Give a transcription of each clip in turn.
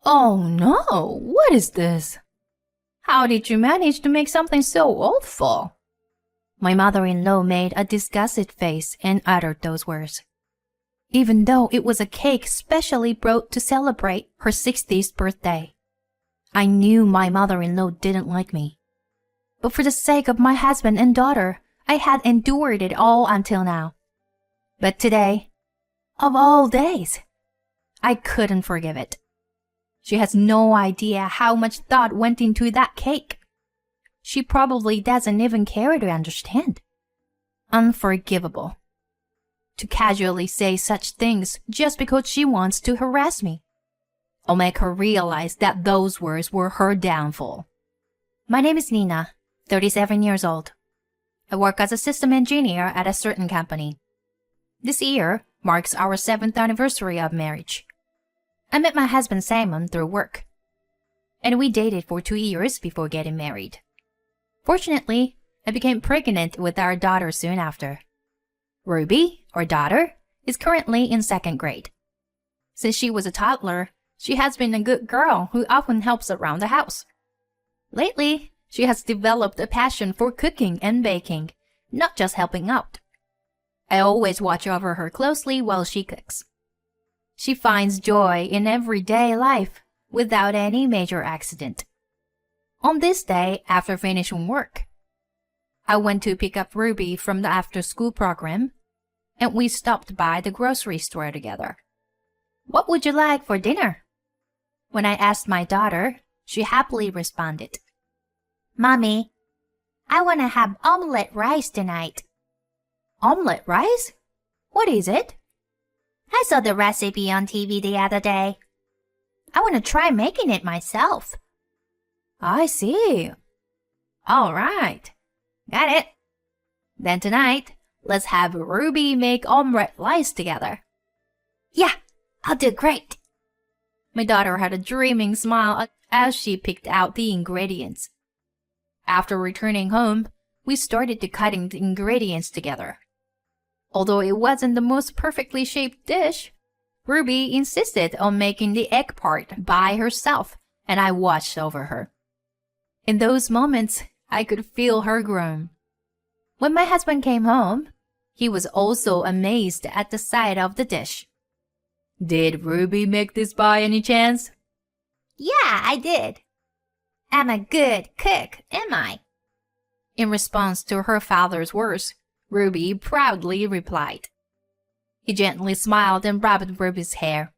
Oh no, what is this? How did you manage to make something so awful? My mother-in-law made a disgusted face and uttered those words. Even though it was a cake specially brought to celebrate her 60th birthday. I knew my mother-in-law didn't like me. But for the sake of my husband and daughter, I had endured it all until now. But today, of all days, I couldn't forgive it. She has no idea how much thought went into that cake. She probably doesn't even care to understand. Unforgivable. To casually say such things just because she wants to harass me. I'll make her realize that those words were her downfall. My name is Nina, 37 years old. I work as a system engineer at a certain company. This year marks our 7th anniversary of marriage. I met my husband Simon through work, and we dated for 2 years before getting married. Fortunately, I became pregnant with our daughter soon after. Ruby, our daughter, is currently in 2nd grade. Since she was a toddler, she has been a good girl who often helps around the house. Lately, she has developed a passion for cooking and baking, not just helping out. I always watch over her closely while she cooks. She finds joy in everyday life without any major accident. On this day, after finishing work, I went to pick up Ruby from the after-school program, and we stopped by the grocery store together. What would you like for dinner? When I asked my daughter, she happily responded, Mommy, I want to have omelette rice tonight. Omelette rice? What is it? I saw the recipe on TV the other day. I want to try making it myself. I see. All right. Got it. Then tonight, let's have Ruby make omelette rice together. Yeah, I'll do great. My daughter had a dreaming smile as she picked out the ingredients. After returning home, we started to cutting the ingredients together. Although it wasn't the most perfectly shaped dish, Ruby insisted on making the egg part by herself, and I watched over her. In those moments, I could feel her groan. When my husband came home, he was also amazed at the sight of the dish. Did Ruby make this by any chance? Yeah, I did. I'm a good cook, am I? In response to her father's words, Ruby proudly replied. He gently smiled and rubbed Ruby's hair.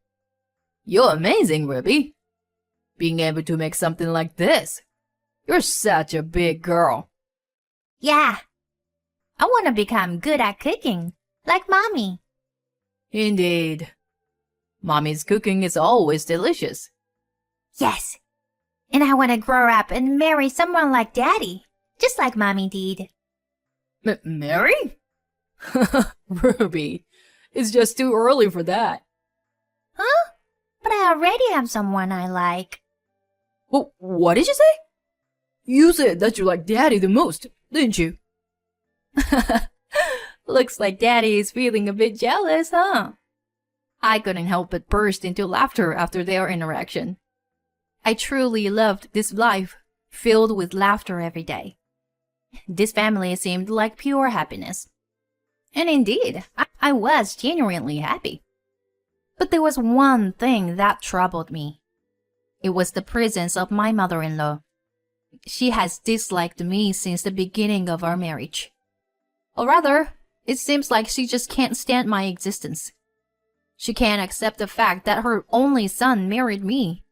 You're amazing, Ruby. Being able to make something like this. You're such a big girl. Yeah. I want to become good at cooking, like Mommy. Indeed. Mommy's cooking is always delicious. Yes. And I want to grow up and marry someone like Daddy, just like Mommy did. Marry? Ruby, it's just too early for that. Huh? But I already have someone I like. Well, what did you say? You said that you like Daddy the most, didn't you? Looks like Daddy is feeling a bit jealous, huh? I couldn't help but burst into laughter after their interaction. I truly loved this life, filled with laughter every day. This family seemed like pure happiness. And indeed, I was genuinely happy. But there was one thing that troubled me. It was the presence of my mother-in-law. She has disliked me since the beginning of our marriage. Or rather, it seems like she just can't stand my existence. She can't accept the fact that her only son married me,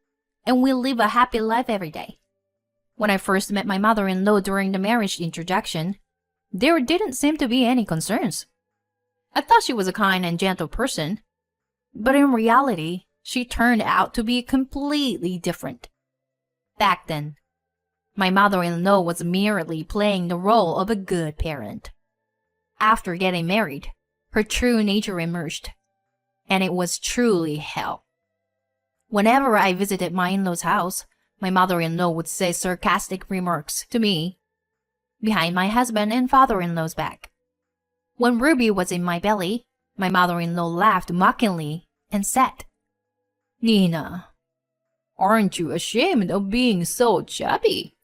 and we live a happy life every day. When I first met my mother-in-law during the marriage introduction, there didn't seem to be any concerns. I thought she was a kind and gentle person, but in reality, she turned out to be completely different. Back then, my mother-in-law was merely playing the role of a good parent. After getting married, her true nature emerged, and it was truly hell. Whenever I visited my in-law's house, my mother-in-law would say sarcastic remarks to me behind my husband and father-in-law's back. When Ruby was in my belly, my mother-in-law laughed mockingly and said, Nina, Aren't you ashamed of being so chubby?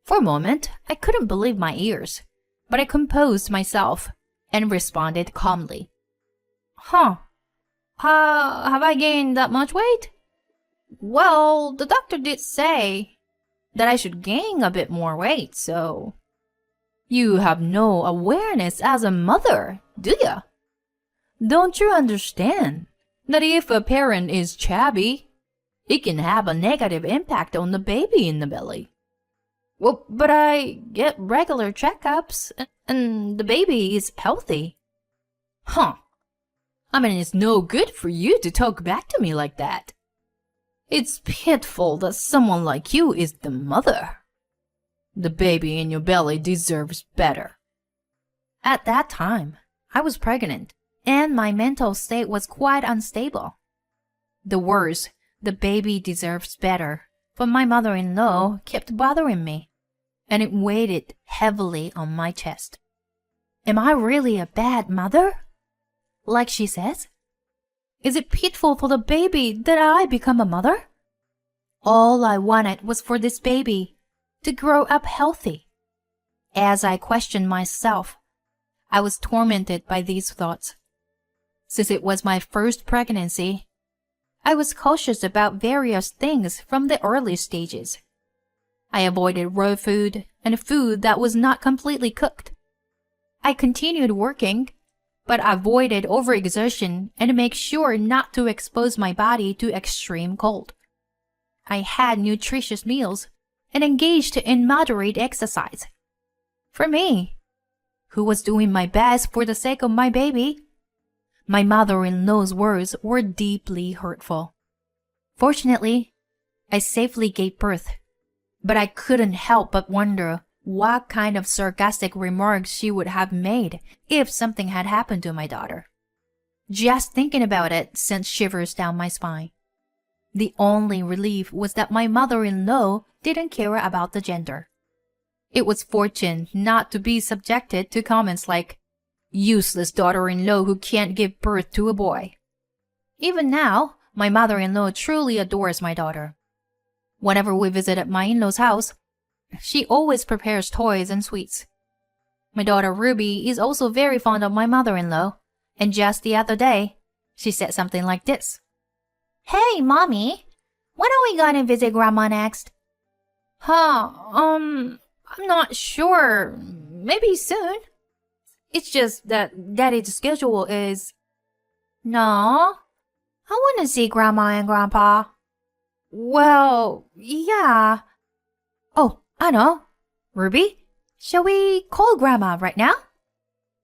For a moment, I couldn't believe my ears, but I composed myself and responded calmly. Huh. Have I gained that much weight? Well, the doctor did say that I should gain a bit more weight, so... You have no awareness as a mother, do you? Don't you understand that if a parent is chubby, it can have a negative impact on the baby in the belly? Well, but I get regular checkups, and the baby is healthy. Huh. I mean, it's no good for you to talk back to me like that. It's pitiful that someone like you is the mother. The baby in your belly deserves better. At that time, I was pregnant, and my mental state was quite unstable. The words, the baby deserves better, from my mother-in-law kept bothering me, and it weighed heavily on my chest. Am I really a bad mother? Like she says? Is it pitiful for the baby that I become a mother? All I wanted was for this baby to grow up healthy. As I questioned myself, I was tormented by these thoughts. Since it was my first pregnancy, I was cautious about various things from the early stages. I avoided raw food and food that was not completely cooked. I continued working, but avoided overexertion and made sure not to expose my body to extreme cold. I had nutritious meals and engaged in moderate exercise. For me, who was doing my best for the sake of my baby, my mother-in-law's words were deeply hurtful. Fortunately, I safely gave birth, but I couldn't help but wonder what kind of sarcastic remarks she would have made if something had happened to my daughter. Just thinking about it sent shivers down my spine. The only relief was that my mother-in-law didn't care about the gender. It was fortunate not to be subjected to comments like, useless daughter-in-law who can't give birth to a boy. Even now, my mother-in-law truly adores my daughter. Whenever we visit at my in-law's house, she always prepares toys and sweets. My daughter Ruby is also very fond of my mother-in-law, and just the other day, she said something like this. Hey, Mommy, when are we gonna visit Grandma next? I'm not sure. Maybe soon. It's just that Daddy's schedule is... No, I want to see Grandma and Grandpa. Well, yeah. Oh, I know. Ruby, shall we call Grandma right now?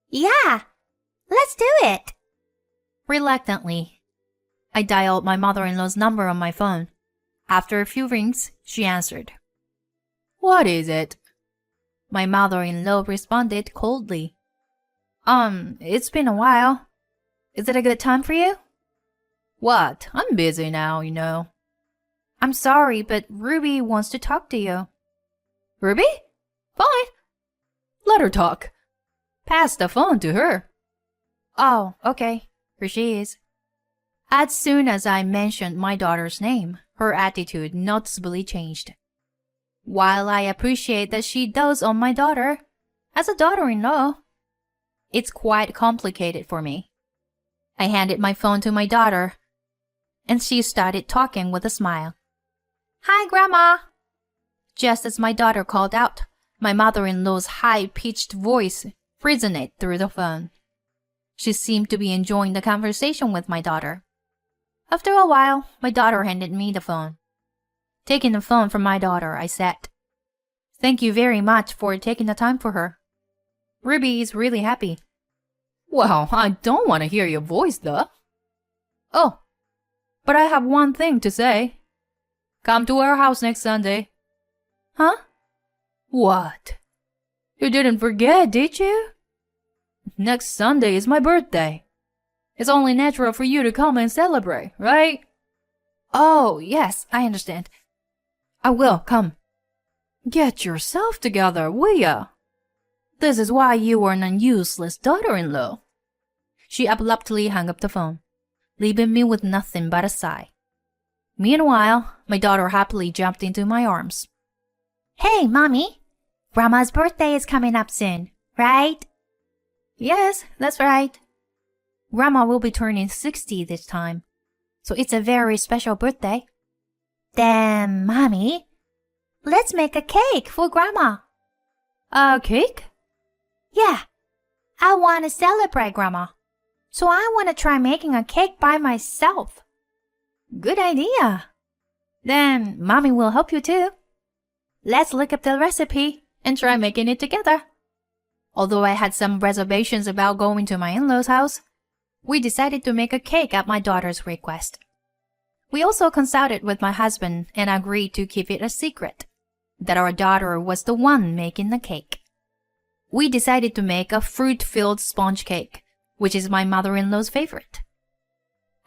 Yeah, let's do it. Reluctantly, I dialed my mother-in-law's number on my phone. After a few rings, she answered. What is it? My mother-in-law responded coldly. It's been a while. Is it a good time for you? What? I'm busy now, you know. I'm sorry, but Ruby wants to talk to you. Ruby? Fine. Let her talk. Pass the phone to her. Oh, okay. Here she is. As soon as I mentioned my daughter's name, her attitude noticeably changed. While I appreciate that she does on my daughter, as a daughter-in-law, it's quite complicated for me. I handed my phone to my daughter, and she started talking with a smile. Hi, Grandma! Just as my daughter called out, my mother-in-law's high-pitched voice resonated through the phone. She seemed to be enjoying the conversation with my daughter. After a while, my daughter handed me the phone. Taking the phone from my daughter, I said, Thank you very much for taking the time for her. Ruby is really happy. Well, I don't want to hear your voice, though. Oh, but I have one thing to say. Come to our house next Sunday. Huh? What? You didn't forget, did you? Next Sunday is my birthday. It's only natural for you to come and celebrate, right? Oh, yes, I understand. I will come. Get yourself together, will ya? This is why you are an useless daughter-in-law. She abruptly hung up the phone, leaving me with nothing but a sigh. Meanwhile, my daughter happily jumped into my arms. Hey, Mommy. Grandma's birthday is coming up soon, right? Yes, that's right. Grandma will be turning 60 this time, so it's a very special birthday. Then, Mommy, let's make a cake for Grandma. A cake? Yeah, I want to celebrate Grandma, so I want to try making a cake by myself. Good idea. Then Mommy will help you too. Let's look up the recipe and try making it together. Although I had some reservations about going to my in-laws' house, we decided to make a cake at my daughter's request. We also consulted with my husband and agreed to keep it a secret, that our daughter was the one making the cake. We decided to make a fruit-filled sponge cake, which is my mother-in-law's favorite.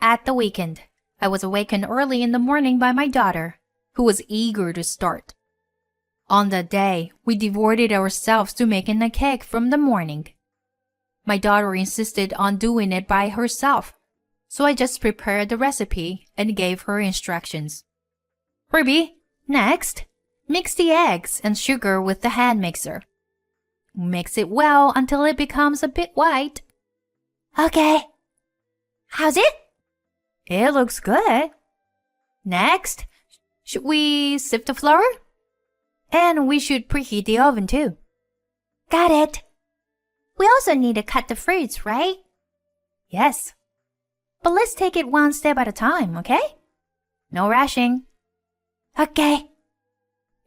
At the weekend, I was awakened early in the morning by my daughter, who was eager to start. On that day, we devoted ourselves to making the cake from the morning. My daughter insisted on doing it by herself, so I just prepared the recipe and gave her instructions. Ruby, next, mix the eggs and sugar with the hand mixer. Mix it well until it becomes a bit white. Okay. How's it? It looks good. Next, should we sift the flour? And we should preheat the oven too. Got it. We also need to cut the fruits, right? Yes. But let's take it one step at a time, okay? No rushing. Okay.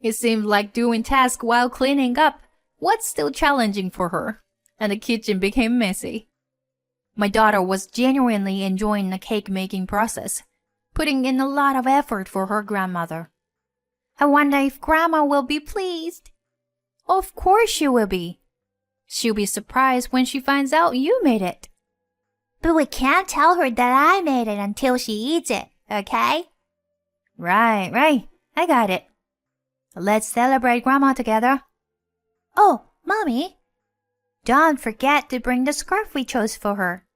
It seemed like doing tasks while cleaning up was still challenging for her, and the kitchen became messy. My daughter was genuinely enjoying the cake-making process, putting in a lot of effort for her grandmother. I wonder if Grandma will be pleased. Of course she will be. She'll be surprised when she finds out you made it. But we can't tell her that I made it until she eats it, okay? Right. I got it. Let's celebrate Grandma together. Oh, Mommy, don't forget to bring the scarf we chose for her.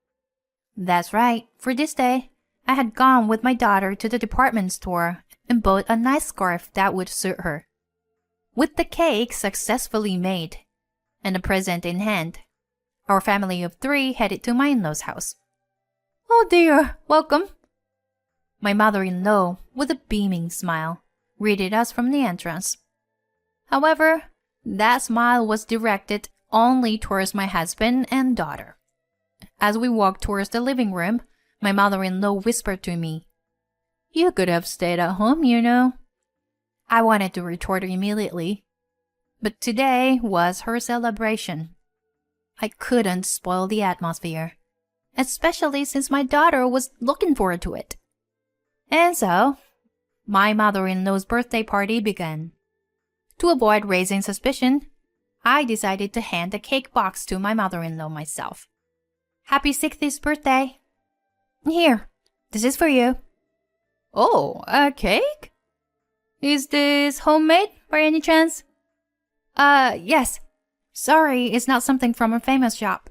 That's right. For this day, I had gone with my daughter to the department store and bought a nice scarf that would suit her. With the cake successfully made and a present in hand, our family of 3 headed to my in-laws' house. Oh dear, welcome. My mother-in-law, with a beaming smile, greeted us from the entrance. However, that smile was directed only towards my husband and daughter. As we walked towards the living room, my mother-in-law whispered to me, "You could have stayed at home, you know." I wanted to retort immediately, but today was her celebration. I couldn't spoil the atmosphere, especially since my daughter was looking forward to it. And so, my mother-in-law's birthday party began. To avoid raising suspicion, I decided to hand the cake box to my mother-in-law myself. Happy 60th birthday. Here, this is for you. Oh, a cake? Is this homemade by any chance? Yes. Sorry, it's not something from a famous shop.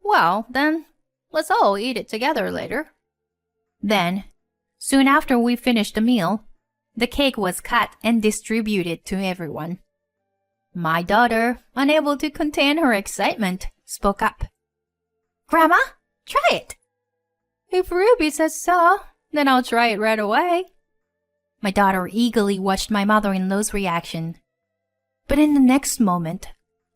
Well, then, let's all eat it together later. Then, soon after we finished the meal, the cake was cut and distributed to everyone. My daughter, unable to contain her excitement, spoke up. Grandma, try it. If Ruby says so, then I'll try it right away. My daughter eagerly watched my mother-in-law's reaction. But in the next moment,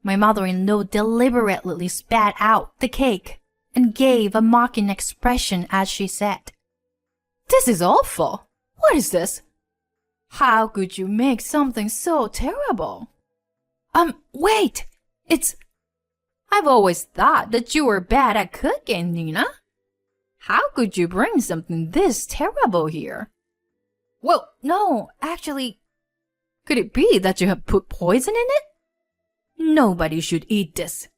my mother-in-law deliberately spat out the cake and gave a mocking expression as she said, "This is awful. What is this? How could you make something so terrible?" Wait, I've always thought that you were bad at cooking, Nina. How could you bring something this terrible here? Well, no, actually, could it be that you have put poison in it? Nobody should eat this.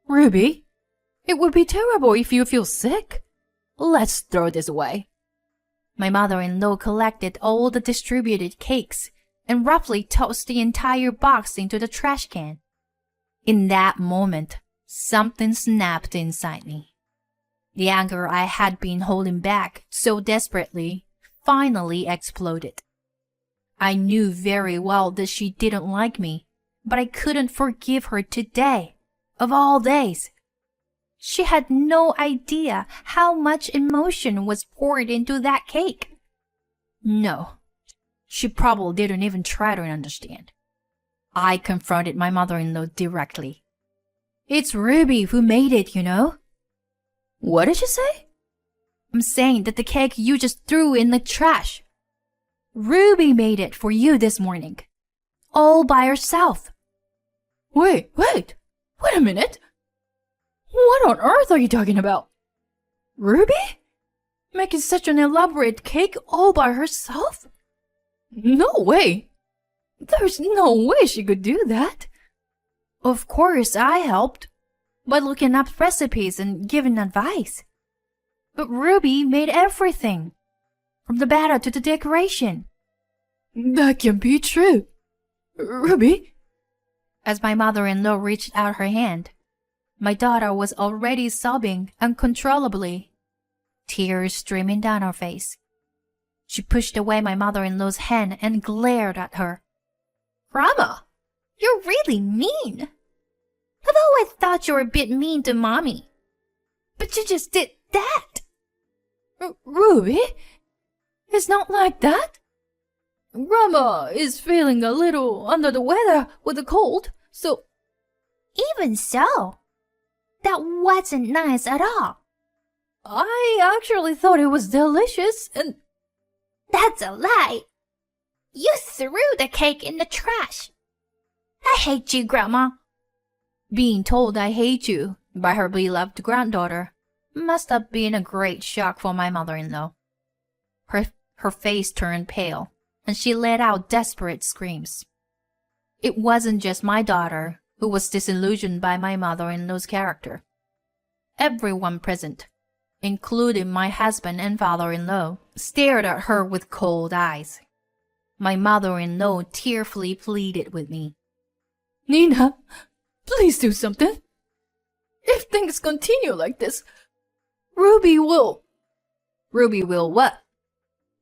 Ruby, it would be terrible if you feel sick. Let's throw this away. My mother-in-law collected all the distributed cakes and roughly tossed the entire box into the trash can. In that moment, something snapped inside me. The anger I had been holding back so desperately finally exploded. I knew very well that she didn't like me, but I couldn't forgive her today, of all days. She had no idea how much emotion was poured into that cake. No, she probably didn't even try to understand. I confronted my mother-in-law directly. It's Ruby who made it, you know. What did you say? I'm saying that the cake you just threw in the trash. Ruby made it for you this morning. All by herself. Wait a minute. What on earth are you talking about? Ruby? Making such an elaborate cake all by herself? No way. There's no way she could do that. Of course I helped, by looking up recipes and giving advice. But Ruby made everything, from the batter to the decoration. That can't be true. Ruby? As my mother-in-law reached out her hand, my daughter was already sobbing uncontrollably, tears streaming down her face. She pushed away my mother-in-law's hand and glared at her. Grandma, you're really mean. I've always thought you were a bit mean to Mommy. But you just did that. Ruby, it's not like that. Grandma is feeling a little under the weather with a cold, so... Even so, that wasn't nice at all. I actually thought it was delicious and... That's a lie. You threw the cake in the trash. I hate you, Grandma. Being told I hate you by her beloved granddaughter must have been a great shock for my mother-in-law. Her face turned pale, and she let out desperate screams. It wasn't just my daughter who was disillusioned by my mother-in-law's character. Everyone present, including my husband and father-in-law, stared at her with cold eyes. My mother-in-law tearfully pleaded with me. Nina, please do something. If things continue like this, Ruby will... Ruby will what?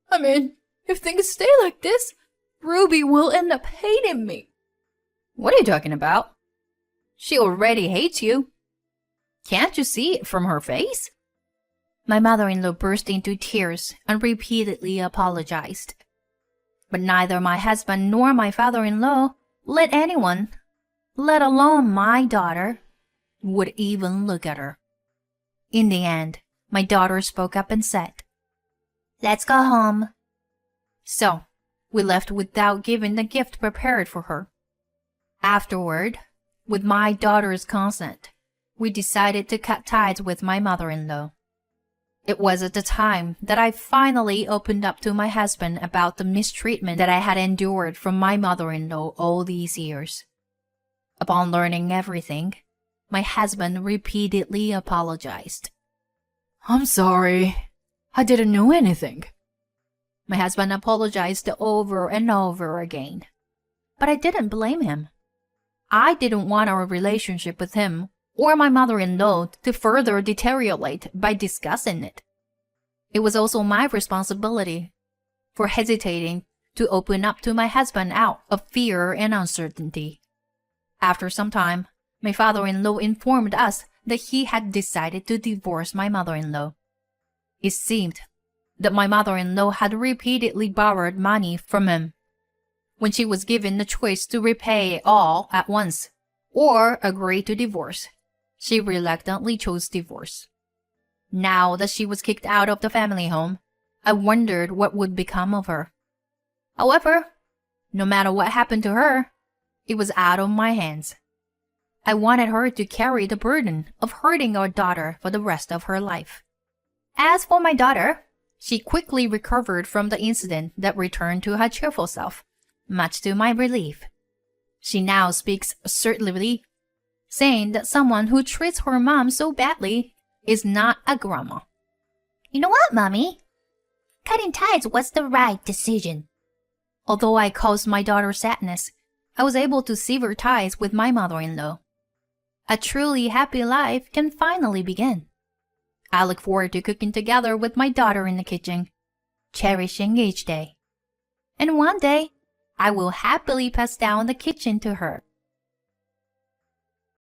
I mean, if things stay like this, Ruby will end up hating me. What are you talking about? She already hates you. Can't you see it from her face? My mother-in-law burst into tears and repeatedly apologized. But neither my husband nor my father-in-law let anyone, let alone my daughter, would even look at her. In the end, my daughter spoke up and said, "Let's go home." So, we left without giving the gift prepared for her. Afterward, with my daughter's consent, we decided to cut ties with my mother-in-law. It was at the time that I finally opened up to my husband about the mistreatment that I had endured from my mother-in-law all these years. Upon learning everything, my husband repeatedly apologized. I'm sorry. I didn't know anything. My husband apologized over and over again. But I didn't blame him. I didn't want our relationship with him or my mother-in-law to further deteriorate by discussing it. It was also my responsibility for hesitating to open up to my husband out of fear and uncertainty. After some time, my father-in-law informed us that he had decided to divorce my mother-in-law. It seemed that my mother-in-law had repeatedly borrowed money from him. When she was given the choice to repay all at once or agree to divorce, she reluctantly chose divorce. Now that she was kicked out of the family home, I wondered what would become of her. However, no matter what happened to her, it was out of my hands. I wanted her to carry the burden of hurting our daughter for the rest of her life. As for my daughter, she quickly recovered from the incident that returned to her cheerful self, much to my relief. She now speaks assertively, saying that someone who treats her mom so badly is not a grandma. You know what, Mommy? Cutting ties was the right decision. Although I caused my daughter sadness, I was able to sever ties with my mother-in-law. A truly happy life can finally begin. I look forward to cooking together with my daughter in the kitchen, cherishing each day. And one day, I will happily pass down the kitchen to her.